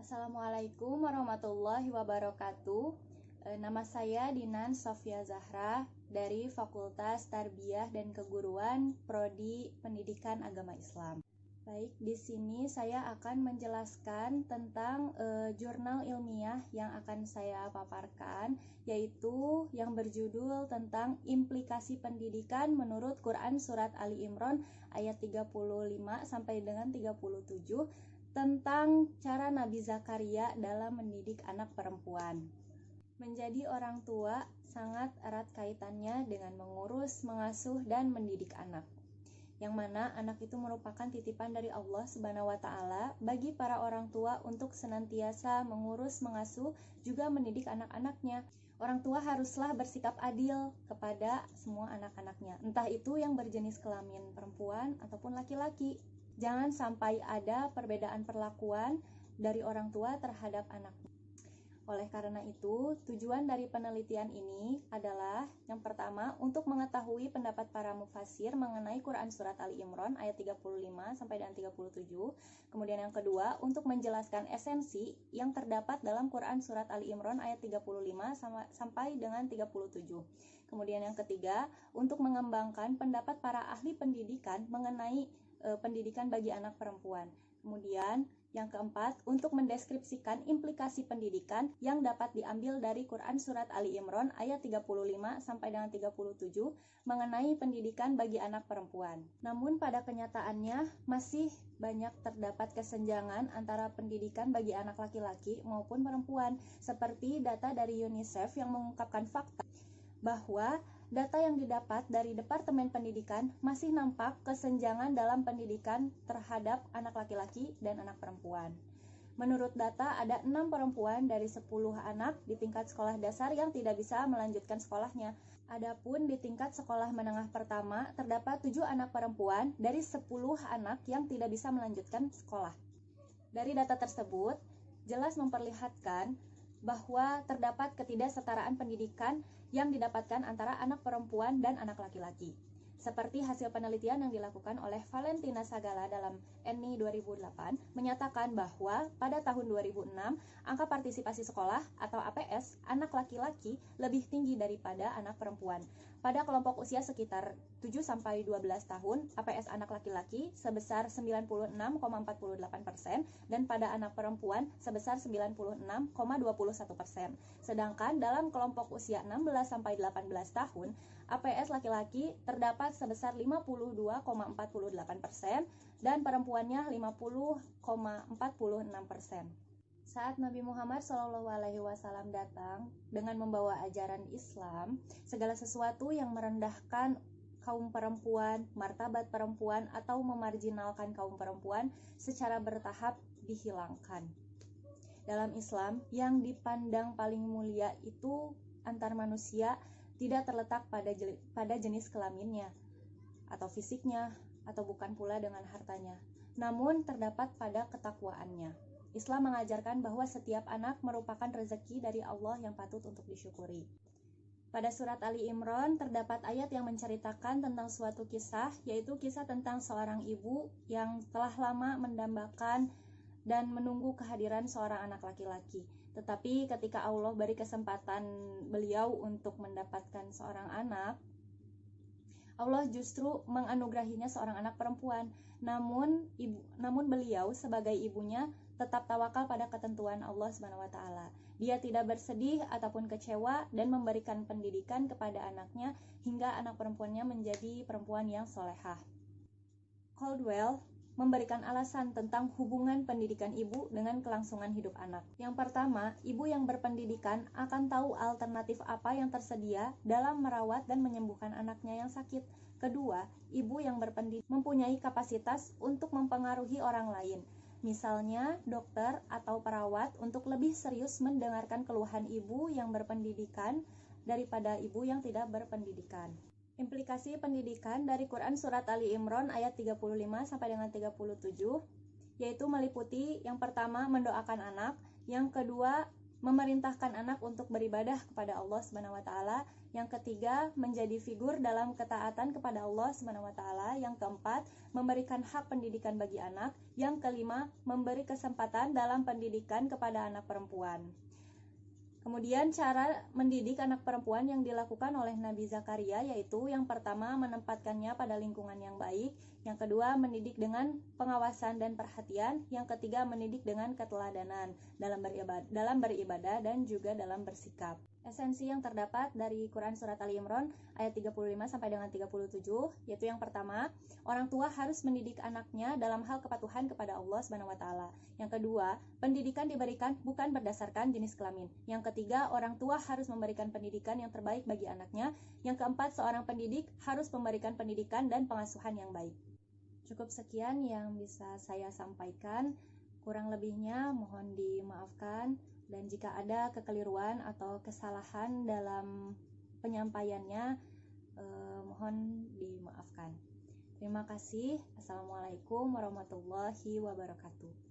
Assalamualaikum warahmatullahi wabarakatuh. Nama saya Dinan Sofia Zahra dari Fakultas Tarbiyah dan Keguruan Prodi Pendidikan Agama Islam. Baik, di sini saya akan menjelaskan tentang jurnal ilmiah yang akan saya paparkan, yaitu yang berjudul tentang implikasi pendidikan menurut Quran Surat Ali Imran ayat 35 sampai dengan 37 tentang cara Nabi Zakaria dalam mendidik anak perempuan. Menjadi orang tua sangat erat kaitannya dengan mengurus, mengasuh, dan mendidik anak. Yang mana anak itu merupakan titipan dari Allah Subhanahu wa Ta'ala bagi para orang tua untuk senantiasa mengurus, mengasuh, juga mendidik anak-anaknya. Orang tua haruslah bersikap adil kepada semua anak-anaknya, entah itu yang berjenis kelamin perempuan ataupun laki-laki. Jangan sampai ada perbedaan perlakuan dari orang tua terhadap anaknya. Oleh karena itu, tujuan dari penelitian ini adalah yang pertama, untuk mengetahui pendapat para mufassir mengenai Quran Surat Ali Imran ayat 35 sampai dengan 37. Kemudian yang kedua, untuk menjelaskan esensi yang terdapat dalam Quran Surat Ali Imran ayat 35 sampai dengan 37. Kemudian yang ketiga, untuk mengembangkan pendapat para ahli pendidikan mengenai pendidikan bagi anak perempuan. Kemudian yang keempat, untuk mendeskripsikan implikasi pendidikan yang dapat diambil dari Quran Surat Ali Imran ayat 35 sampai dengan 37 mengenai pendidikan bagi anak perempuan. Namun pada kenyataannya masih banyak terdapat kesenjangan antara pendidikan bagi anak laki-laki maupun perempuan, seperti data dari UNICEF yang mengungkapkan fakta bahwa data yang didapat dari Departemen Pendidikan masih nampak kesenjangan dalam pendidikan terhadap anak laki-laki dan anak perempuan. Menurut data, ada 6 perempuan dari 10 anak di tingkat sekolah dasar yang tidak bisa melanjutkan sekolahnya. Adapun di tingkat sekolah menengah pertama, terdapat 7 anak perempuan dari 10 anak yang tidak bisa melanjutkan sekolah. Dari data tersebut, jelas memperlihatkan bahwa terdapat ketidaksetaraan pendidikan yang didapatkan antara anak perempuan dan anak laki-laki. Seperti hasil penelitian yang dilakukan oleh Valentina Sagala dalam ENI 2008 menyatakan bahwa pada tahun 2006 angka partisipasi sekolah atau APS anak laki-laki lebih tinggi daripada anak perempuan. Pada kelompok usia sekitar 7-12 tahun, APS anak laki-laki sebesar 96,48% dan pada anak perempuan sebesar 96,21%. Sedangkan dalam kelompok usia 16-18 tahun, APS laki-laki terdapat sebesar 52,48% dan perempuannya 50,46%. Saat Nabi Muhammad SAW datang dengan membawa ajaran Islam, segala sesuatu yang merendahkan kaum perempuan, martabat perempuan, atau memarjinalkan kaum perempuan secara bertahap dihilangkan. Dalam Islam, yang dipandang paling mulia itu antar manusia tidak terletak pada jenis kelaminnya atau fisiknya, atau bukan pula dengan hartanya, namun terdapat pada ketakwaannya. Islam mengajarkan bahwa setiap anak merupakan rezeki dari Allah yang patut untuk disyukuri. Pada surat Ali Imran terdapat ayat yang menceritakan tentang suatu kisah, yaitu kisah tentang seorang ibu yang telah lama mendambakan dan menunggu kehadiran seorang anak laki-laki. Tetapi ketika Allah beri kesempatan beliau untuk mendapatkan seorang anak, Allah justru menganugerahinya seorang anak perempuan. Namun beliau sebagai ibunya tetap tawakal pada ketentuan Allah Subhanahu wa Ta'ala. Dia tidak bersedih ataupun kecewa dan memberikan pendidikan kepada anaknya hingga anak perempuannya menjadi perempuan yang solehah. Caldwell memberikan alasan tentang hubungan pendidikan ibu dengan kelangsungan hidup anak. Yang pertama, ibu yang berpendidikan akan tahu alternatif apa yang tersedia dalam merawat dan menyembuhkan anaknya yang sakit. Kedua, ibu yang berpendidikan mempunyai kapasitas untuk mempengaruhi orang lain, misalnya dokter atau perawat, untuk lebih serius mendengarkan keluhan ibu yang berpendidikan daripada ibu yang tidak berpendidikan. Implikasi pendidikan dari Quran Surat Ali Imran ayat 35 sampai dengan 37, yaitu meliputi yang pertama mendoakan anak, yang kedua memerintahkan anak untuk beribadah kepada Allah Subhanahu wa taala, yang ketiga menjadi figur dalam ketaatan kepada Allah Subhanahu wa taala, yang keempat memberikan hak pendidikan bagi anak, yang kelima memberi kesempatan dalam pendidikan kepada anak perempuan. Kemudian cara mendidik anak perempuan yang dilakukan oleh Nabi Zakaria yaitu yang pertama menempatkannya pada lingkungan yang baik, yang kedua mendidik dengan pengawasan dan perhatian, yang ketiga mendidik dengan keteladanan dalam beribadah dan juga dalam bersikap. Esensi yang terdapat dari Quran Surat Ali Imran ayat 35 sampai dengan 37 yaitu yang pertama, orang tua harus mendidik anaknya dalam hal kepatuhan kepada Allah Subhanahu wa taala. Yang kedua, pendidikan diberikan bukan berdasarkan jenis kelamin. Yang ketiga, orang tua harus memberikan pendidikan yang terbaik bagi anaknya. Yang keempat, seorang pendidik harus memberikan pendidikan dan pengasuhan yang baik. Cukup sekian yang bisa saya sampaikan. Kurang lebihnya mohon dimaafkan. Dan jika ada kekeliruan atau kesalahan dalam penyampaiannya, mohon dimaafkan. Terima kasih. Assalamualaikum warahmatullahi wabarakatuh.